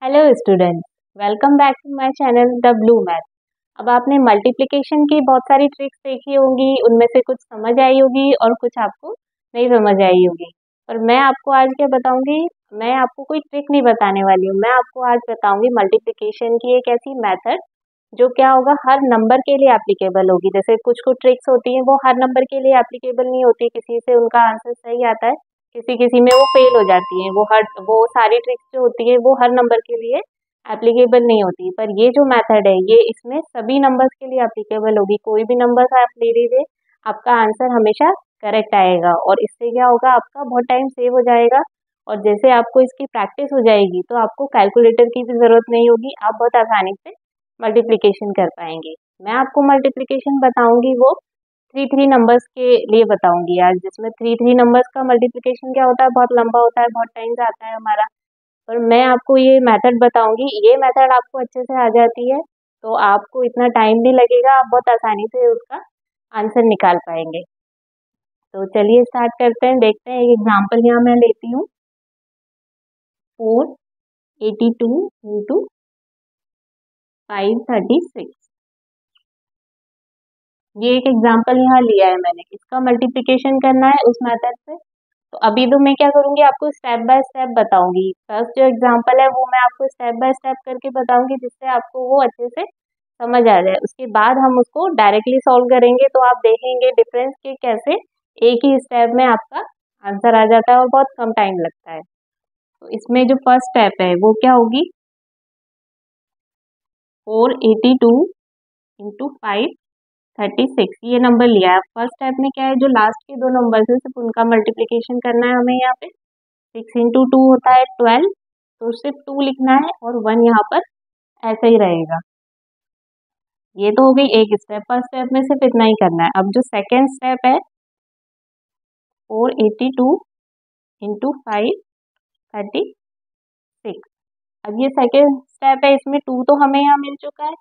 Hello students, welcome back to my channel the blue math. अब आपने multiplication की बहुत सारी ट्रिक्स देखी होंगी, उनमें से कुछ समझ आई होगी और कुछ आपको नहीं समझ आई होगी। पर मैं आपको आज क्या बताऊंगी, मैं आपको कोई ट्रिक नहीं बताने वाली हूँ। मैं आपको आज बताऊंगी मल्टीप्लिकेशन की एक ऐसी मेथड जो क्या होगा, हर नंबर के लिए एप्लीकेबल होगी। जैसे कुछ कुछ ट्रिक्स होती हैं वो हर नंबर के लिए एप्लीकेबल नहीं होती, किसी से उनका आंसर सही आता है, किसी किसी में वो फेल हो जाती हैं। वो सारी ट्रिक्स जो होती है वो हर नंबर के लिए एप्लीकेबल नहीं होती। पर ये जो मेथड है ये इसमें सभी नंबर्स के लिए एप्लीकेबल होगी। कोई भी नंबर आप ले लीजिए, आपका आंसर हमेशा करेक्ट आएगा और इससे क्या होगा, आपका बहुत टाइम सेव हो जाएगा। और जैसे आपको इसकी प्रैक्टिस हो जाएगी तो आपको कैलकुलेटर की भी जरूरत नहीं होगी, आप बहुत आसानी से मल्टीप्लिकेशन कर पाएंगे। मैं आपको मल्टीप्लिकेशन बताऊंगी वो थ्री थ्री नंबर्स के लिए बताऊंगी आज, जिसमें थ्री थ्री नंबर्स का मल्टीप्लिकेशन क्या होता है, बहुत लंबा होता है, बहुत टाइम जाता है हमारा। पर मैं आपको ये मेथड बताऊंगी, ये मेथड आपको अच्छे से आ जाती है तो आपको इतना टाइम नहीं लगेगा, आप बहुत आसानी से उसका आंसर निकाल पाएंगे। तो चलिए स्टार्ट करते हैं, देखते हैं। एक एग्जाम्पल यहाँ मैं लेती हूँ, 482 इंटू 536। ये एक एग्जाम्पल यहाँ लिया है मैंने, इसका मल्टीप्लिकेशन करना है उस मेथड से। तो अभी तो मैं क्या करूंगी, आपको स्टेप बाय स्टेप बताऊंगी। फर्स्ट जो एग्जांपल है वो मैं आपको स्टेप बाय स्टेप करके बताऊंगी, जिससे आपको वो अच्छे से समझ आ जाए। उसके बाद हम उसको डायरेक्टली सॉल्व करेंगे तो आप देखेंगे डिफरेंस के कैसे एक ही स्टेप में आपका आंसर आ जाता है और बहुत कम टाइम लगता है। तो इसमें जो फर्स्ट स्टेप है वो क्या होगी, 482 इंटू 536 ये नंबर लिया है। फर्स्ट स्टेप में क्या है, जो लास्ट के दो नंबर है सिर्फ उनका मल्टीप्लिकेशन करना है हमें। यहाँ पे 6 इंटू 2 होता है 12, तो सिर्फ 2 लिखना है और 1 यहाँ पर ऐसे ही रहेगा। ये तो हो गई एक स्टेप, फर्स्ट स्टेप में सिर्फ इतना ही करना है। अब जो सेकेंड स्टेप है, 482 इंटू 536। अब ये सेकेंड स्टेप है, इसमें 2 तो हमें यहाँ मिल चुका है,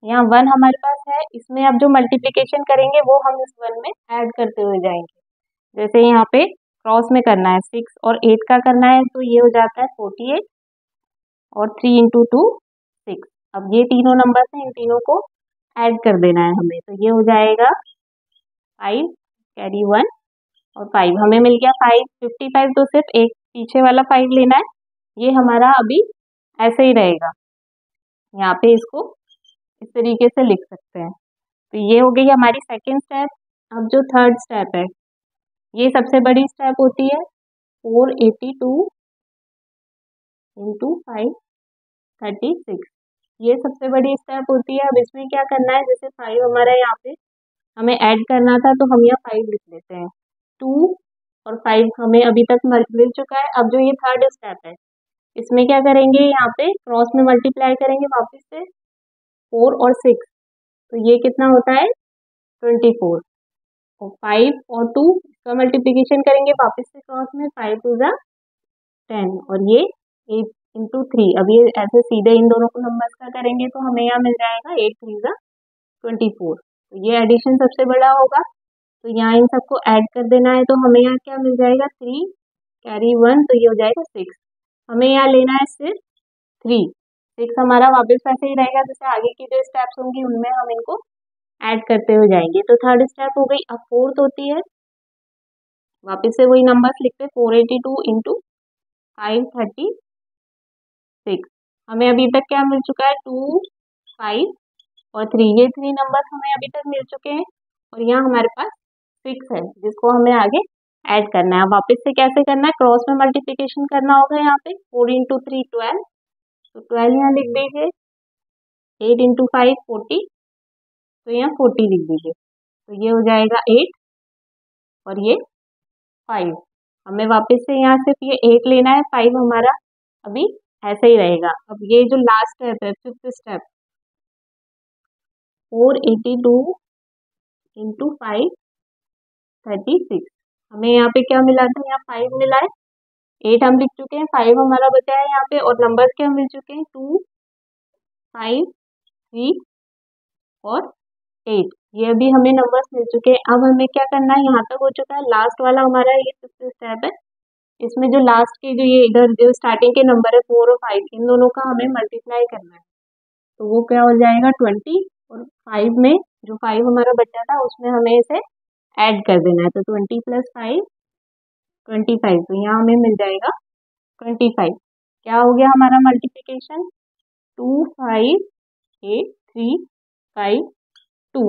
यहाँ 1 हमारे पास है। इसमें अब जो मल्टीप्लिकेशन करेंगे वो हम इस 1 में ऐड करते हुए जाएंगे। जैसे यहाँ पे क्रॉस में करना है, 6 और 8 का करना है, तो ये हो जाता है 48 और 3 इंटू 2 6। अब ये तीनों नंबर हैं, इन तीनों को ऐड कर देना है हमें, तो ये हो जाएगा 5 कैरी 1 और 5 हमें मिल गया 55। तो सिर्फ एक पीछे वाला 5 लेना है, ये हमारा अभी ऐसे ही रहेगा। यहाँ पे इसको इस तरीके से लिख सकते हैं। तो ये हो गई हमारी सेकेंड स्टेप। अब जो थर्ड स्टेप है, ये सबसे बड़ी स्टेप होती है, 482 इंटू 536। ये सबसे बड़ी स्टेप होती है। अब इसमें क्या करना है, जैसे 5 हमारा यहाँ पे हमें ऐड करना था तो हम यहाँ 5 लिख लेते हैं। 2 और 5 हमें अभी तक मिल चुका है। अब जो ये थर्ड स्टेप है, इसमें क्या करेंगे, यहाँ पे क्रॉस में मल्टीप्लाई करेंगे वापस से 4 और 6, तो ये कितना होता है 24। और 5 और 2 का मल्टीप्लीकेशन करेंगे वापस से क्रॉस में, 5 टू ज़ा 10 और ये 8 इंटू 3। अब ये ऐसे सीधे इन दोनों को नंबर्स का करेंगे तो हमें यहाँ मिल जाएगा 8 3 ज़ा 24। तो ये एडिशन सबसे बड़ा होगा, तो यहाँ इन सबको ऐड कर देना है। तो हमें यहाँ क्या मिल जाएगा, 3 कैरी 1, तो ये हो जाएगा 6। हमें यहाँ लेना है सिर्फ 3, 6 हमारा वापस वैसे ही रहेगा, जैसे आगे की जो स्टेप्स होंगी उनमें हम इनको ऐड करते हुए जाएंगे। तो थर्ड स्टेप हो गई। अब फोर्थ होती है, वापस से वही नंबर्स लिखते हैं, 482 इंटू 536। हमें अभी तक क्या मिल चुका है, 2 5 और 3, ये 3 नंबर्स हमें अभी तक मिल चुके हैं। और यहाँ हमारे पास 6 है जिसको हमें आगे ऐड करना है। वापस से कैसे करना है, क्रॉस में मल्टीप्लिकेशन करना होगा। यहाँ पे 4 इंटू 3 12, तो 12 यहाँ लिख दीजिए। 8 इंटू 5 40, तो यहाँ 40 लिख दीजिए। तो ये हो जाएगा 8 और ये 5। हमें वापस से यहाँ सिर्फ ये 8 लेना है, 5 हमारा अभी ऐसे ही रहेगा। अब ये जो लास्ट स्टेप है, फिफ्थ स्टेप, 482 इंटू 536। हमें यहाँ पे क्या मिला था, यहाँ 5 मिला है, 8 हम लिख चुके हैं, 5 हमारा बचा है यहाँ पे, और नंबर्स क्या मिल चुके हैं, 2 5 3 और 8। ये अभी हमें नंबर्स मिल चुके हैं। अब हमें क्या करना है, यहाँ तक हो चुका है, लास्ट वाला हमारा ये फिफ्थ स्टेप है, इसमें जो लास्ट के जो ये इधर जो स्टार्टिंग के नंबर है 4 और 5, इन दोनों का हमें मल्टीप्लाई करना है। तो वो क्या हो जाएगा 20, और 5 में जो 5 हमारा बचा था उसमें हमें इसे ऐड कर देना है। तो 20 + 5 25, तो यहाँ हमें मिल जाएगा 25। क्या हो गया हमारा मल्टीप्लिकेशन? 2 5 8 3 5 2।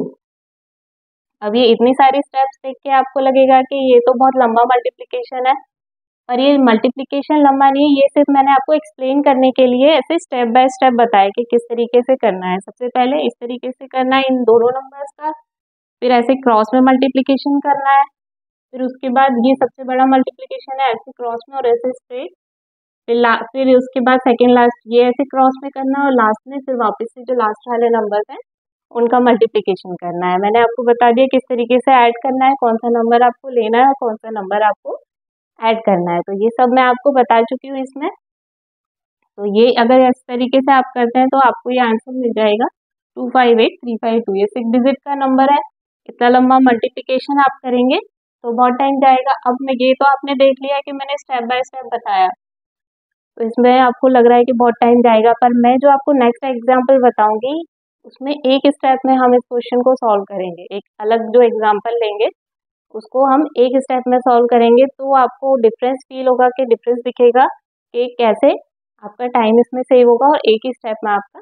अब ये इतनी सारी स्टेप्स देख के आपको लगेगा कि ये तो बहुत लंबा मल्टीप्लिकेशन है, पर ये मल्टीप्लिकेशन लंबा नहीं है, ये सिर्फ मैंने आपको एक्सप्लेन करने के लिए ऐसे स्टेप बाय स्टेप बताया कि किस तरीके से करना है। सबसे पहले इस तरीके से करना है इन दोनों नंबर्स का, फिर ऐसे क्रॉस में मल्टीप्लिकेशन करना है, फिर उसके बाद ये सबसे बड़ा मल्टीप्लिकेशन है ऐसे क्रॉस में और ऐसे स्ट्रेट, फिर उसके बाद सेकेंड लास्ट ये ऐसे क्रॉस में करना है, और लास्ट में फिर वापस से जो लास्ट वाले नंबर्स हैं उनका मल्टीप्लिकेशन करना है। मैंने आपको बता दिया किस तरीके से ऐड करना है, कौन सा नंबर आपको लेना है और कौन सा नंबर आपको ऐड करना है, तो ये सब मैं आपको बता चुकी हूँ इसमें। तो ये अगर इस तरीके से आप करते हैं तो आपको ये आंसर मिल जाएगा 258352। ये 6 डिजिट का नंबर है। इतना लंबा मल्टीप्लिकेशन आप करेंगे तो बहुत टाइम जाएगा। अब मैं ये तो आपने देख लिया कि मैंने स्टेप बाय स्टेप बताया, तो इसमें आपको लग रहा है कि बहुत टाइम जाएगा, पर मैं जो आपको नेक्स्ट एग्जाम्पल बताऊंगी उसमें एक स्टेप में हम इस क्वेश्चन को सॉल्व करेंगे। एक अलग जो एग्जाम्पल लेंगे उसको हम एक स्टेप में सॉल्व करेंगे, तो आपको डिफरेंस फील होगा कि डिफरेंस दिखेगा कि कैसे आपका टाइम इसमें सेव होगा और एक ही स्टेप में आपका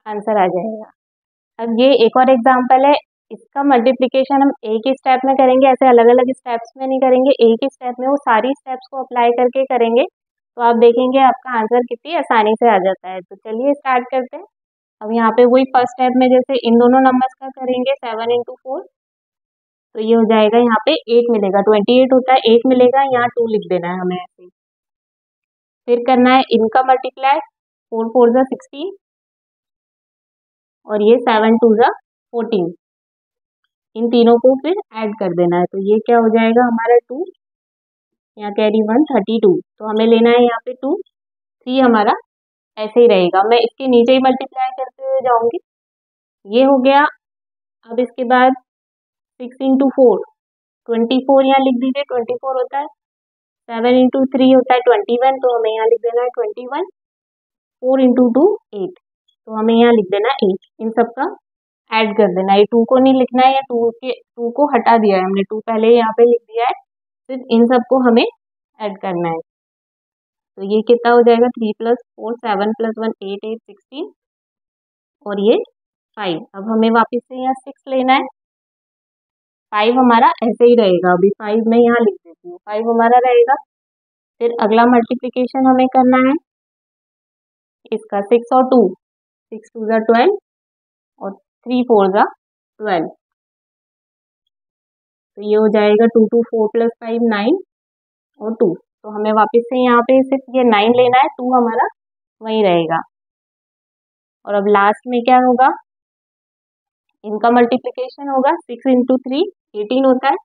आंसर आ जाएगा। अब ये एक और एग्जांपल है, इसका मल्टीप्लिकेशन हम एक ही स्टेप में करेंगे, ऐसे अलग अलग स्टेप्स में नहीं करेंगे, एक ही स्टेप में वो सारी स्टेप्स को अप्लाई करके करेंगे, तो आप देखेंगे आपका आंसर कितनी आसानी से आ जाता है। तो चलिए स्टार्ट करते हैं। अब यहाँ पे वही फर्स्ट स्टेप में जैसे इन दोनों नंबर्स का करेंगे 7 × 4, तो ये हो जाएगा यहाँ पे 8 मिलेगा, 28 होता है 8 मिलेगा, यहाँ 2 लिख देना है हमें ऐसे। फिर करना है इनका मल्टीप्लाई, 4 4 × 16 और ये 7 2 × 14, इन तीनों को फिर ऐड कर देना है। तो ये क्या हो जाएगा हमारा 2, यहाँ कैरी 1 32, तो हमें लेना है यहाँ पे 2, 3 हमारा ऐसे ही रहेगा। मैं इसके नीचे ही मल्टीप्लाई करते हुए जाऊंगी। ये हो गया। अब इसके बाद 6 × 4 24, यहाँ लिख दीजिए 24 होता है, 7 × 3 होता है 21, तो हमें यहाँ लिख देना है 21, 4 × 2 8, तो हमें यहाँ लिख देना है 8। इन सब का ऐड कर देना है, 2 को नहीं लिखना है, या 2 को हटा दिया है हमने, 2 पहले यहाँ पे लिख दिया है, सिर्फ इन सब को हमें ऐड करना है। तो ये कितना हो जाएगा 3 + 4 7 + 1 8 8 16 और ये 5। अब हमें वापस से यहाँ 6 लेना है, 5 हमारा ऐसे ही रहेगा, अभी 5 मैं यहाँ लिख देती हूँ, 5 हमारा रहेगा। फिर अगला मल्टीप्लिकेशन हमें करना है इसका 6 और 2, 6 2 × 12 और 3 4 × 12, तो ये हो जाएगा 2 2 4 + 5 9 और 2, तो हमें वापस से यहाँ पे सिर्फ ये 9 लेना है, 2 हमारा वहीं रहेगा। और अब लास्ट में क्या होगा, इनका मल्टीप्लिकेशन होगा 6 × 3 18 होता है,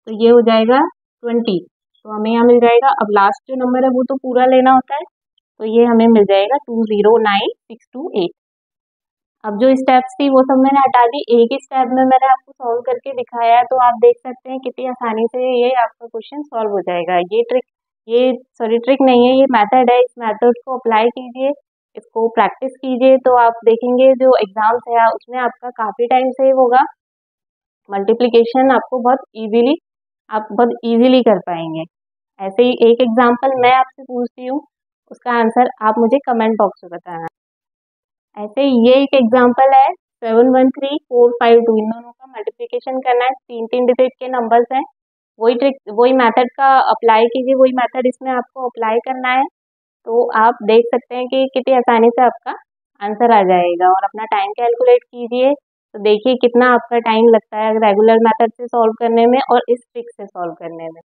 तो ये हो जाएगा 20, तो हमें यहाँ मिल जाएगा। अब लास्ट जो नंबर है वो तो पूरा लेना होता है, तो ये हमें मिल जाएगा 209628। अब जो स्टेप्स थी वो सब मैंने हटा दी, एक ही स्टेप में मैंने आपको सॉल्व करके दिखाया है, तो आप देख सकते हैं कितनी आसानी से ये आपका क्वेश्चन सॉल्व हो जाएगा। ये ट्रिक नहीं है, ये मेथड है। इस मेथड को अप्लाई कीजिए, इसको प्रैक्टिस कीजिए, तो आप देखेंगे जो एग्जाम्स है उसमें आपका काफ़ी टाइम सेव होगा। मल्टीप्लिकेशन आपको आप बहुत इजीली कर पाएंगे। ऐसे ही एक एग्जाम्पल मैं आपसे पूछती हूँ, उसका आंसर आप मुझे कमेंट बॉक्स में बताना। ऐसे ही ये एक एग्जाम्पल है 713452, इन दोनों का मल्टीप्लिकेशन करना है, 3 डिजिट के नंबर्स हैं। वही मेथड का अप्लाई कीजिए, वही मेथड इसमें आपको अप्लाई करना है, तो आप देख सकते हैं कि कितनी आसानी से आपका आंसर आ जाएगा। और अपना टाइम कैलकुलेट कीजिए, तो देखिए कितना आपका टाइम लगता है रेगुलर मेथड से सॉल्व करने में और इस ट्रिक से सॉल्व करने में।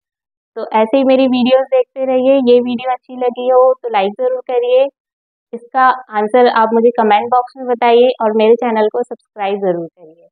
तो ऐसे ही मेरी वीडियोस देखते रहिए। ये वीडियो अच्छी लगी हो तो लाइक ज़रूर करिए, इसका आंसर आप मुझे कमेंट बॉक्स में बताइए और मेरे चैनल को सब्सक्राइब ज़रूर करिए।